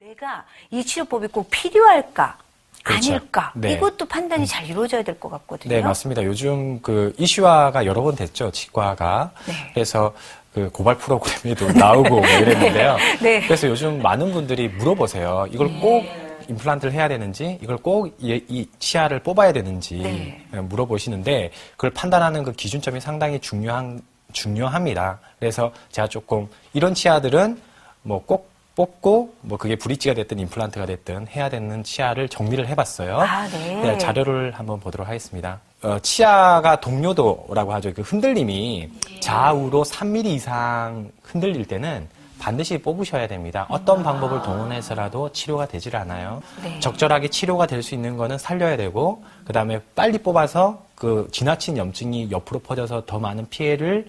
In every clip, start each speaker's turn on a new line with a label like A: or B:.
A: 내가 이 치료법이 꼭 필요할까?
B: 그렇죠.
A: 아닐까?
B: 네.
A: 이것도 판단이 잘 이루어져야 될 것 같거든요.
B: 네, 맞습니다. 요즘 그 이슈화가 여러 번 됐죠, 치과가.
A: 네.
B: 그래서 그 고발 프로그램에도 나오고 뭐 이랬는데요.
A: 네.
B: 그래서 요즘 많은 분들이 물어보세요. 이걸 꼭 임플란트를 해야 되는지, 이걸 꼭 이 치아를 뽑아야 되는지 물어보시는데, 그걸 판단하는 그 기준점이 상당히 중요합니다. 그래서 제가 조금 이런 치아들은 뭐 꼭 뽑고 뭐 그게 브릿지가 됐든 임플란트가 됐든 해야 되는 치아를 정리를 해봤어요.
A: 아, 네.
B: 네, 자료를 한번 보도록 하겠습니다. 치아가 동요도라고 하죠. 그 흔들림이 좌우로 3mm 이상 흔들릴 때는 반드시 뽑으셔야 됩니다. 어떤 방법을 동원해서라도 치료가 되질 않아요.
A: 네.
B: 적절하게 치료가 될 수 있는 거는 살려야 되고, 그 다음에 빨리 뽑아서 그 지나친 염증이 옆으로 퍼져서 더 많은 피해를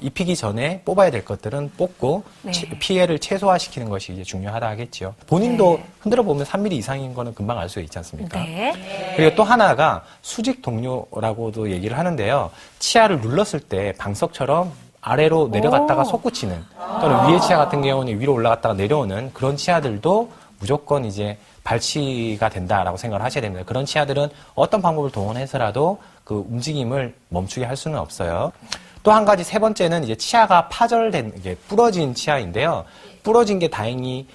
B: 입히기 전에 뽑아야 될 것들은 뽑고
A: 네.
B: 피해를 최소화시키는 것이 이제 중요하다 하겠죠. 본인도 흔들어 보면 3mm 이상인 거는 금방 알 수 있지 않습니까?
A: 네.
B: 그리고 또 하나가 수직 동요라고도 얘기를 하는데요. 치아를 눌렀을 때 방석처럼 아래로 내려갔다가 솟구치는, 또는 위에 치아 같은 경우는 위로 올라갔다가 내려오는 그런 치아들도 무조건 이제 발치가 된다라고 생각을 하셔야 됩니다. 그런 치아들은 어떤 방법을 동원해서라도 그 움직임을 멈추게 할 수는 없어요. 또 한 가지, 세 번째는 이제 치아가 파절된, 이게 부러진 치아인데요. 부러진 게 다행히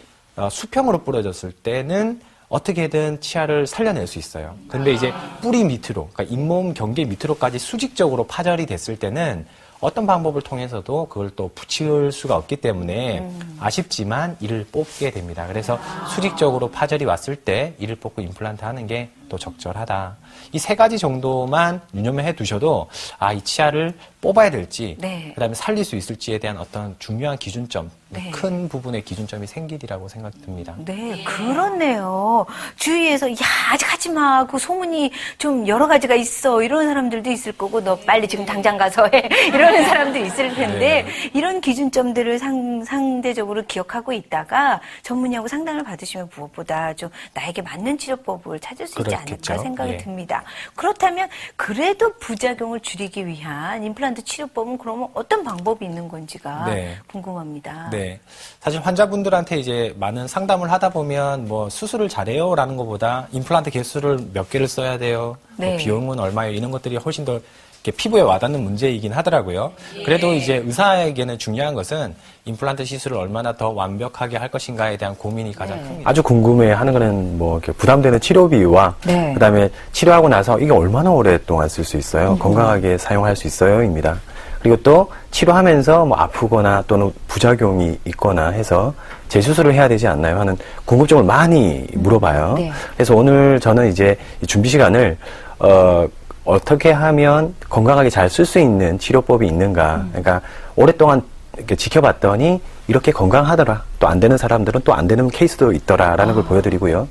B: 수평으로 부러졌을 때는 어떻게든 치아를 살려낼 수 있어요. 근데 이제 뿌리 밑으로, 그러니까 잇몸 경계 밑으로까지 수직적으로 파절이 됐을 때는 어떤 방법을 통해서도 그걸 또 붙일 수가 없기 때문에 아쉽지만 이를 뽑게 됩니다. 그래서 수직적으로 파절이 왔을 때 이를 뽑고 임플란트 하는 게 또 적절하다. 이 세 가지 정도만 유념해 두셔도 이 치아를 뽑아야 될지,
A: 네.
B: 그다음에 살릴 수 있을지에 대한 어떤 중요한 기준점,
A: 네.
B: 큰 부분의 기준점이 생기리라고 생각이 듭니다.
A: 네, 그렇네요. 주위에서, 야, 아직 하지 마. 그 소문이 좀 여러 가지가 있어. 이런 사람들도 있을 거고, 너 빨리 지금 당장 가서 해. 이러는 사람도 있을 텐데,
B: 네.
A: 이런 기준점들을 상대적으로 기억하고 있다가 전문의하고 상담을 받으시면 무엇보다 좀 나에게 맞는 치료법을 찾을 수 있지
B: 그렇겠죠.
A: 않을까 생각이
B: 예.
A: 듭니다. 그렇다면, 그래도 부작용을 줄이기 위한 임플란트 치료법은 그러면 어떤 방법이 있는 건지가
B: 네.
A: 궁금합니다.
B: 네. 사실 환자분들한테 이제 많은 상담을 하다 보면 뭐 수술을 잘해요 라는 것보다 임플란트 개수를 몇 개를 써야 돼요.
A: 네.
B: 뭐 비용은 얼마예요. 이런 것들이 훨씬 더 이렇게 피부에 와닿는 문제이긴 하더라고요. 그래도 이제 의사에게는 중요한 것은 임플란트 시술을 얼마나 더 완벽하게 할 것인가에 대한 고민이 가장 큽니다.
C: 아주 궁금해하는 거는 뭐 이렇게 부담되는 치료비와
A: 네.
C: 그다음에 치료하고 나서 이게 얼마나 오랫동안 쓸 수 있어요? 건강하게 사용할 수 있어요?입니다. 그리고 또 치료하면서 뭐 아프거나 또는 부작용이 있거나 해서 재수술을 해야 되지 않나요? 하는 궁금증을 많이 물어봐요.
A: 네.
C: 그래서 오늘 저는 이제 이 준비 시간을 어떻게 하면 건강하게 잘 쓸 수 있는 치료법이 있는가. 그러니까 오랫동안 이렇게 지켜봤더니 이렇게 건강하더라. 또 안 되는 사람들은 또 안 되는 케이스도 있더라라는 걸 보여드리고요.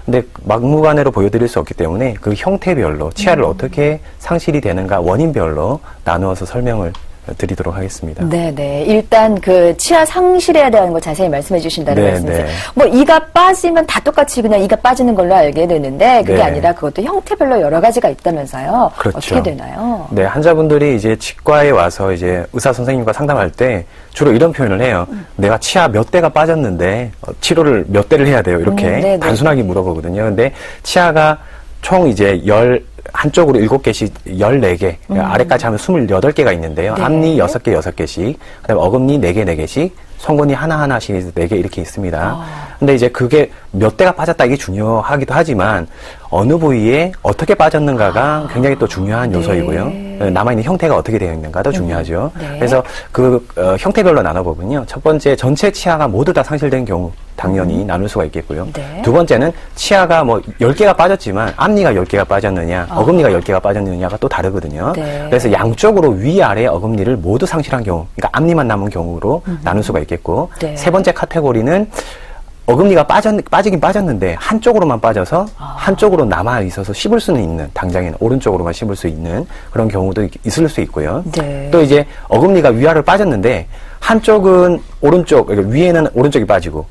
C: 근데 막무가내로 보여드릴 수 없기 때문에 그 형태별로 치아를 어떻게 상실이 되는가 원인별로 나누어서 설명을 드리도록 하겠습니다.
D: 네네. 일단 그 치아 상실에 대한 거 자세히 말씀해 주신다는
C: 네,
D: 말씀이세요.
C: 네.
D: 뭐 이가 빠지면 다 똑같이 그냥 이가 빠지는 걸로 알게 되는데 그게
C: 네.
D: 아니라 그것도 형태별로 여러 가지가 있다면서요.
C: 그렇죠.
D: 어떻게 되나요?
C: 네, 환자분들이 이제 치과에 와서 이제 의사 선생님과 상담할 때 주로 이런 표현을 해요. 내가 치아 몇 대가 빠졌는데 치료를 몇 대를 해야 돼요. 이렇게
D: 네네.
C: 단순하게 물어보거든요. 근데 치아가 총 이제 한쪽으로 7개씩 14개, 아래까지 하면 28개가 있는데요.
D: 네.
C: 앞니 6개, 6개씩, 그 다음에 어금니 4개, 4개씩, 성근이 하나하나씩 4개 이렇게 있습니다. 근데 이제 그게 몇 대가 빠졌다 이게 중요하기도 하지만 어느 부위에 어떻게 빠졌는가가 굉장히 또 중요한 요소이고요. 남아있는 형태가 어떻게 되어 있는가도 중요하죠.
D: 네.
C: 그래서 그 형태별로 나눠보면요. 첫 번째 전체 치아가 모두 다 상실된 경우 당연히 나눌 수가 있겠고요.
D: 네.
C: 두 번째는 치아가 뭐 10개가 빠졌지만 앞니가 10개가 빠졌느냐 어금니가 10개가 빠졌느냐가 또 다르거든요.
D: 네.
C: 그래서 양쪽으로 위아래 어금니를 모두 상실한 경우, 그러니까 앞니만 남은 경우로 나눌 수가 있겠고
D: 네.
C: 세 번째 카테고리는 어금니가 빠지긴 빠졌는데 한쪽으로만 빠져서 한쪽으로 남아 있어서 씹을 수는 있는, 당장에는 오른쪽으로만 씹을 수 있는 그런 경우도 있을 수 있고요.
D: 네.
C: 또 이제 어금니가 위아래로 빠졌는데 한쪽은 오른쪽, 그러니까 위에는 오른쪽이 빠지고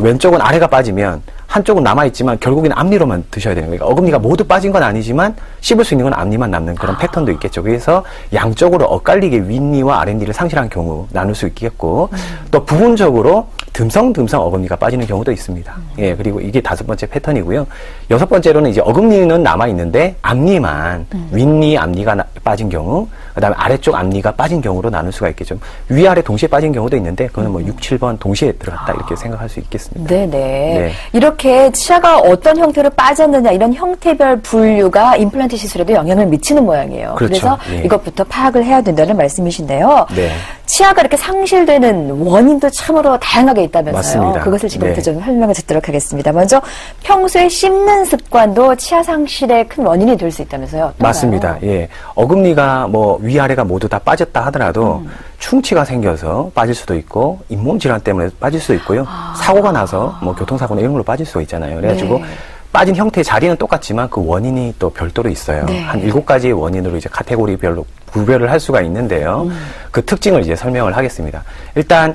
C: 왼쪽은 아래가 빠지면 한쪽은 남아있지만 결국에는 앞니로만 드셔야 되는 거예요. 그러니까 어금니가 모두 빠진 건 아니지만 씹을 수 있는 건 앞니만 남는 그런 패턴도 있겠죠. 그래서 양쪽으로 엇갈리게 윗니와 아랫니를 상실한 경우 나눌 수 있겠고, 또 부분적으로 듬성듬성 어금니가 빠지는 경우도 있습니다. 예, 그리고 이게 5번째 패턴이고요. 6번째로는 이제 어금니는 남아있는데 앞니만 윗니, 앞니가 빠진 경우, 그 다음에 아래쪽 앞니가 빠진 경우로 나눌 수가 있겠죠. 위아래 동시에 빠진 경우도 있는데, 그거는 뭐 6, 7번 동시에 들어갔다 이렇게 생각할 수 있겠습니다.
D: 네네.
C: 네.
D: 이렇게 치아가 어떤 형태로 빠졌느냐 이런 형태별 분류가 임플란트 시술에도 영향을 미치는 모양이에요.
C: 그렇죠.
D: 그래서
C: 예.
D: 이것부터 파악을 해야 된다는 말씀이신데요.
C: 네.
D: 치아가 이렇게 상실되는 원인도 참으로 다양하게 있다면서요.
C: 맞습니다.
D: 그것을 지금부터
C: 네.
D: 좀 설명을 듣도록 하겠습니다. 먼저 평소에 씹는 습관도 치아 상실의 큰 원인이 될 수 있다면서요. 어떤가요?
C: 맞습니다. 예. 어금니가 뭐 위아래가 모두 다 빠졌다 하더라도 충치가 생겨서 빠질 수도 있고 잇몸 질환 때문에 빠질 수도 있고요. 사고가 나서 뭐 교통사고나 이런 걸로 빠질 수가 있잖아요. 그래가지고
D: 네.
C: 빠진 형태의 자리는 똑같지만 그 원인이 또 별도로 있어요.
D: 네.
C: 한 7가지의 원인으로 이제 카테고리별로 구별을 할 수가 있는데요. 그 특징을 이제 설명을 하겠습니다. 일단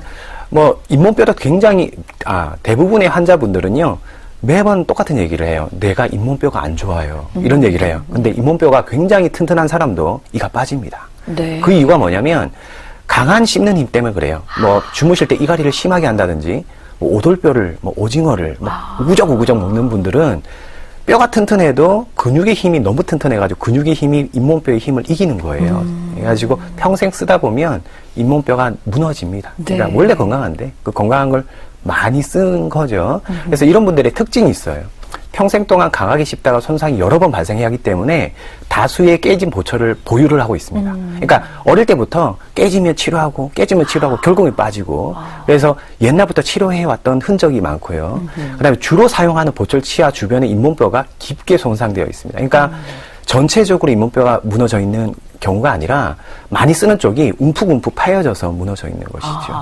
C: 뭐 잇몸뼈도 굉장히 대부분의 환자분들은요. 매번 똑같은 얘기를 해요. 내가 잇몸뼈가 안 좋아요. 이런 얘기를 해요. 근데 잇몸뼈가 굉장히 튼튼한 사람도 이가 빠집니다.
D: 네.
C: 그 이유가 뭐냐면 강한 씹는 힘 때문에 그래요. 뭐 주무실 때 이갈이를 심하게 한다든지 뭐 오돌뼈를 뭐 오징어를 뭐 우구적 먹는 분들은 뼈가 튼튼해도 근육의 힘이 너무 튼튼해가지고 근육의 힘이 잇몸뼈의 힘을 이기는 거예요. 그래가지고 평생 쓰다 보면 잇몸뼈가 무너집니다.
D: 네.
C: 그러니까 원래 건강한데 그 건강한 걸 많이 쓴 거죠. 그래서 이런 분들의 특징이 있어요. 평생 동안 강하게 씹다가 손상이 여러 번 발생해야 하기 때문에 다수의 깨진 보철을 보유를 하고 있습니다. 그러니까 어릴 때부터 깨지면 치료하고 결국에 빠지고 그래서 옛날부터 치료해왔던 흔적이 많고요. 그다음에 주로 사용하는 보철 치아 주변의 잇몸뼈가 깊게 손상되어 있습니다. 그러니까 전체적으로 잇몸뼈가 무너져 있는 경우가 아니라 많이 쓰는 쪽이 움푹움푹 파여져서 무너져 있는 것이죠.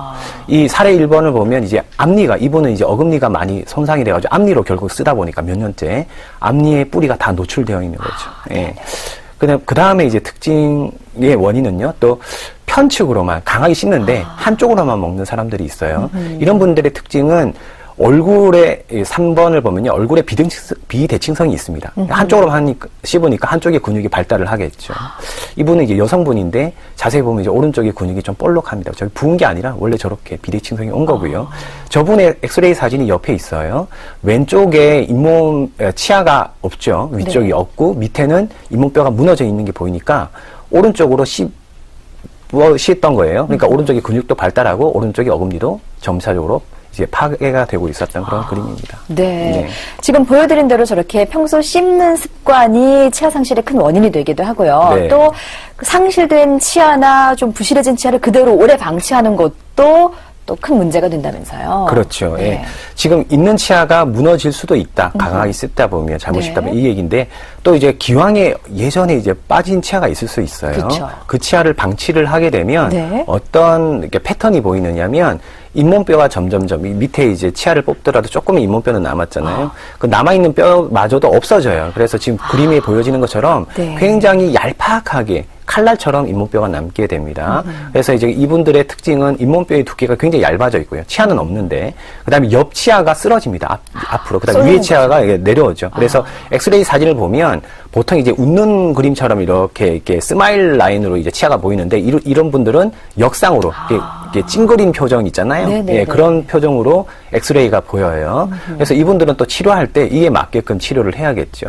C: 이 사례 1번을 보면 이제 앞니가, 이분은 이제 어금니가 많이 손상이 돼가지고 앞니로 결국 쓰다 보니까 몇 년째 앞니의 뿌리가 다 노출되어 있는 거죠. 예. 그 다음에 이제 특징의 원인은요, 또 편측으로만 강하게 씹는데 한쪽으로만 먹는 사람들이 있어요. 이런 분들의 특징은 얼굴에 3번을 보면요, 얼굴에 비대칭성이 있습니다. 한쪽으로만 씹으니까 한쪽의 근육이 발달을 하겠죠. 이분은 이제 여성분인데 자세히 보면 이제 오른쪽의 근육이 좀 볼록합니다. 저기 부은 게 아니라 원래 저렇게 비대칭성이 온 거고요. 저분의 엑스레이 사진이 옆에 있어요. 왼쪽에 잇몸 치아가 없죠. 위쪽이 없고 밑에는 잇몸뼈가 무너져 있는 게 보이니까 오른쪽으로 씹던 거예요. 그러니까 오른쪽의 근육도 발달하고 오른쪽의 어금니도 점차적으로 이제 파괴가 되고 있었던 그런 그림입니다.
D: 네.
C: 네.
D: 지금 보여드린 대로 저렇게 평소 씹는 습관이 치아 상실의 큰 원인이 되기도 하고요.
C: 네.
D: 또 상실된 치아나 좀 부실해진 치아를 그대로 오래 방치하는 것도 또 큰 문제가 된다면서요.
C: 그렇죠.
D: 네.
C: 예. 지금 있는 치아가 무너질 수도 있다. 강하게 씹다 보면, 잘못
D: 네.
C: 씹다 보면 이 얘기인데, 또 이제 기왕에 예전에 이제 빠진 치아가 있을 수 있어요.
D: 그쵸.
C: 그 치아를 방치를 하게 되면
D: 네.
C: 어떤 이렇게 패턴이 보이느냐면 잇몸뼈가 점점점 밑에 이제 치아를 뽑더라도 조금의 잇몸뼈는 남았잖아요. 그 남아있는 뼈마저도 없어져요. 그래서 지금 그림에 보여지는 것처럼
D: 네.
C: 굉장히 얄팍하게 칼날처럼 잇몸뼈가 남게 됩니다. 그래서 이제 이분들의 특징은 잇몸뼈의 두께가 굉장히 얇아져 있고요. 치아는 없는데, 그 다음에 옆 치아가 쓰러집니다. 앞으로. 그 다음에 위에 치아가 내려오죠. 그래서 엑스레이 사진을 보면 보통 이제 웃는 그림처럼 이렇게 스마일 라인으로 이제 치아가 보이는데, 이런 분들은 역상으로 이렇게 찡그린 표정 있잖아요.
D: 네네네.
C: 예, 그런 표정으로 엑스레이가 보여요. 그래서 이분들은 또 치료할 때 이에 맞게끔 치료를 해야겠죠.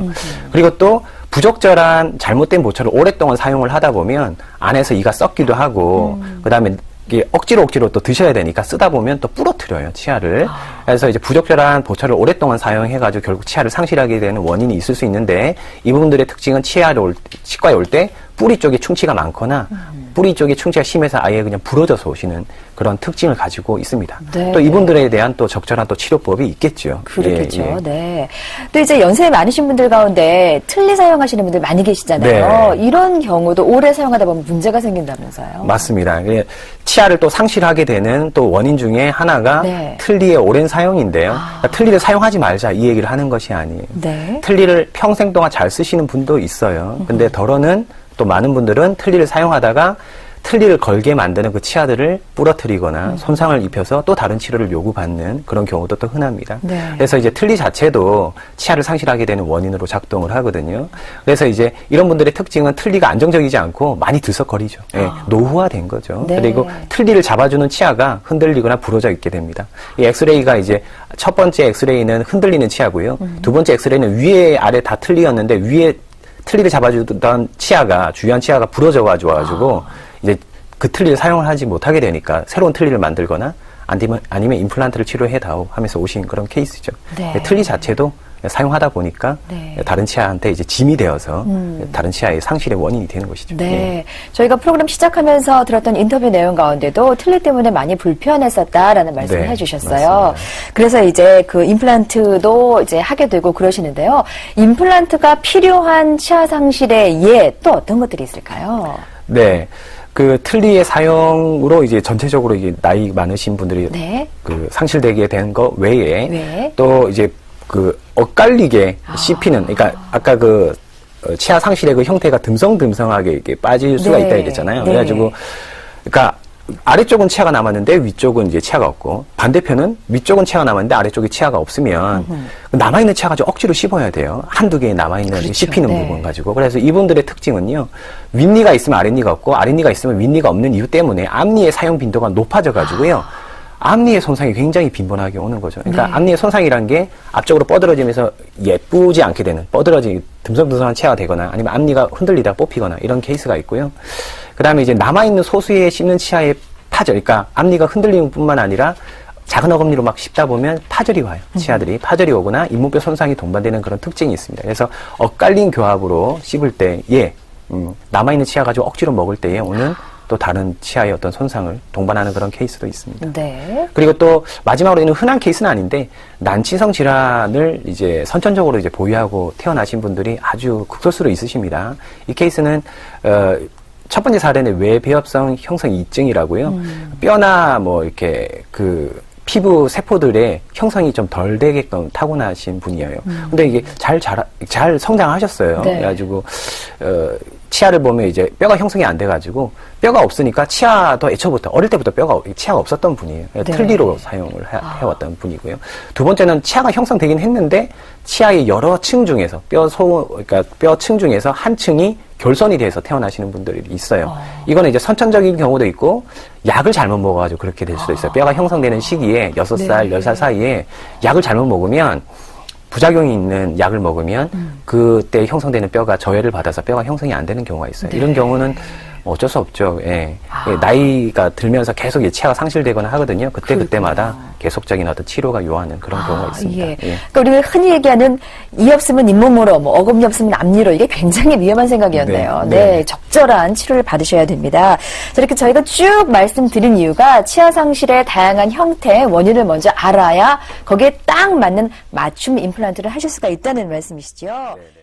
C: 그리고 또 부적절한 잘못된 보철을 오랫동안 사용을 하다 보면 안에서 이가 썩기도 하고 그다음에 이게 억지로 또 드셔야 되니까 쓰다 보면 또 부러뜨려요, 치아를. 그래서 이제 부적절한 보철을 오랫동안 사용해가지고 결국 치아를 상실하게 되는 원인이 있을 수 있는데, 이분들의 특징은 치과에 올 때 뿌리 쪽에 충치가 많거나 뿌리 쪽에 충치가 심해서 아예 그냥 부러져서 오시는 그런 특징을 가지고 있습니다.
D: 네.
C: 또 이분들에 대한 또 적절한 또 치료법이 있겠죠.
D: 그렇겠죠.
C: 예, 예.
D: 네. 또 이제 연세가 많으신 분들 가운데 틀니 사용하시는 분들 많이 계시잖아요.
C: 네.
D: 이런 경우도 오래 사용하다 보면 문제가 생긴다면서요.
C: 맞습니다. 예, 치아를 또 상실하게 되는 또 원인 중에 하나가
D: 네.
C: 틀니의 오랜 사용인데요. 그러니까 틀니를 사용하지 말자 이 얘기를 하는 것이 아니에요.
D: 네.
C: 틀니를 평생 동안 잘 쓰시는 분도 있어요. 근데 덜어는 또 많은 분들은 틀니를 사용하다가 틀니를 걸게 만드는 그 치아들을 부러뜨리거나 손상을 입혀서 또 다른 치료를 요구받는 그런 경우도 또 흔합니다.
D: 네.
C: 그래서 이제 틀니 자체도 치아를 상실하게 되는 원인으로 작동을 하거든요. 그래서 이제 이런 분들의 특징은 틀니가 안정적이지 않고 많이 들썩거리죠. 예, 노후화된 거죠.
D: 네.
C: 그리고 틀니를 잡아주는 치아가 흔들리거나 부러져 있게 됩니다. 이 엑스레이가 이제 첫 번째 엑스레이는 흔들리는 치아고요. 두 번째 엑스레이는 위에 아래 다 틀니였는데 위에 틀니를 잡아주던 치아가 주요한 치아가 부러져가지고 이제 그 틀니를 사용을 하지 못하게 되니까 새로운 틀니를 만들거나 아니면 임플란트를 치료해다오 하면서 오신 그런 케이스죠.
D: 네.
C: 틀니 자체도 사용하다 보니까
D: 네.
C: 다른 치아한테 이제 짐이 되어서 다른 치아의 상실의 원인이 되는 것이죠.
D: 네.
C: 예.
D: 저희가 프로그램 시작하면서 들었던 인터뷰 내용 가운데도 틀니 때문에 많이 불편했었다라는 말씀을
C: 네,
D: 해주셨어요.
C: 맞습니다.
D: 그래서 이제 그 임플란트도 이제 하게 되고 그러시는데요. 임플란트가 필요한 치아 상실의 예, 또 어떤 것들이 있을까요?
C: 네. 그 틀니의 사용으로 이제 전체적으로 이게 나이 많으신 분들이
D: 네.
C: 그 상실되게 된 거 외에
D: 네.
C: 또 이제 그 엇갈리게 씹히는 그러니까 아까 그 치아 상실의 그 형태가 듬성듬성하게 이렇게 빠질 수가
D: 네.
C: 있다 그랬잖아요.
D: 네.
C: 그래가지고 그러니까 아래쪽은 치아가 남았는데 위쪽은 이제 치아가 없고 반대편은 위쪽은 치아가 남았는데 아래쪽에 치아가 없으면 남아있는 치아 가지고 억지로 씹어야 돼요. 한두 개 남아있는
D: 그렇죠.
C: 씹히는
D: 네.
C: 부분 가지고. 그래서 이분들의 특징은요. 윗니가 있으면 아랫니가 없고 아랫니가 있으면 윗니가 없는 이유 때문에 앞니의 사용 빈도가 높아져 가지고요. 앞니의 손상이 굉장히 빈번하게 오는 거죠. 그러니까
D: 네.
C: 앞니의 손상이란 게 앞쪽으로 뻗어지면서 예쁘지 않게 되는 듬성듬성한 치아가 되거나 아니면 앞니가 흔들리다 뽑히거나 이런 케이스가 있고요. 그 다음에 이제 남아있는 소수의 씹는 치아의 파절, 그러니까 앞니가 흔들리는 뿐만 아니라 작은 어금니로 막 씹다 보면 파절이 와요. 치아들이 파절이 오거나 잇몸뼈 손상이 동반되는 그런 특징이 있습니다. 그래서 엇갈린 교합으로 씹을 때에 남아있는 치아 가지고 억지로 먹을 때에 오는 또 다른 치아의 어떤 손상을 동반하는 그런 케이스도 있습니다.
D: 네.
C: 그리고 또 마지막으로 있는 흔한 케이스는 아닌데 난치성 질환을 이제 선천적으로 이제 보유하고 태어나신 분들이 아주 극소수로 있으십니다. 이 케이스는 첫 번째 사례는 외배합성 형성 이증이라고요. 뼈나 뭐 이렇게 그 피부 세포들의 형성이 좀 덜 되게끔 타고나신 분이에요. 근데 이게 잘 성장하셨어요.
D: 네.
C: 그래가지고 치아를 보면 이제 뼈가 형성이 안 돼가지고 뼈가 없으니까 치아도 애초부터 어릴 때부터 치아가 없었던 분이에요.
D: 네.
C: 틀니로 사용을 해왔던 분이고요. 두 번째는 치아가 형성되긴 했는데 치아의 여러 층 중에서 그러니까 뼈층 중에서 한 층이 결손이 돼서 태어나시는 분들이 있어요. 이거는 이제 선천적인 경우도 있고 약을 잘못 먹어가지고 그렇게 될 수도 있어요. 뼈가 형성되는 시기에 6살, 10살 사이에 약을 잘못 먹으면 부작용이 있는 약을 먹으면 그때 형성되는 뼈가 저해를 받아서 뼈가 형성이 안 되는 경우가 있어요. 이런 경우는 어쩔 수 없죠. 예. 예, 나이가 들면서 계속 치아가 상실되거나 하거든요. 그때마다 계속적인 어떤 치료가 요하는 그런 경우가 있습니다.
D: 예.
C: 예.
D: 그러니까 우리가 흔히 얘기하는 이 없으면 잇몸으로, 뭐 어금니 없으면 앞니로 이게 굉장히 위험한 생각이었네요.
C: 네.
D: 네,
C: 네.
D: 적절한 치료를 받으셔야 됩니다. 자, 이렇게 저희가 쭉 말씀드린 이유가 치아 상실의 다양한 형태, 원인을 먼저 알아야 거기에 딱 맞는 맞춤 임플란트를 하실 수가 있다는 말씀이시죠.
C: 네, 네.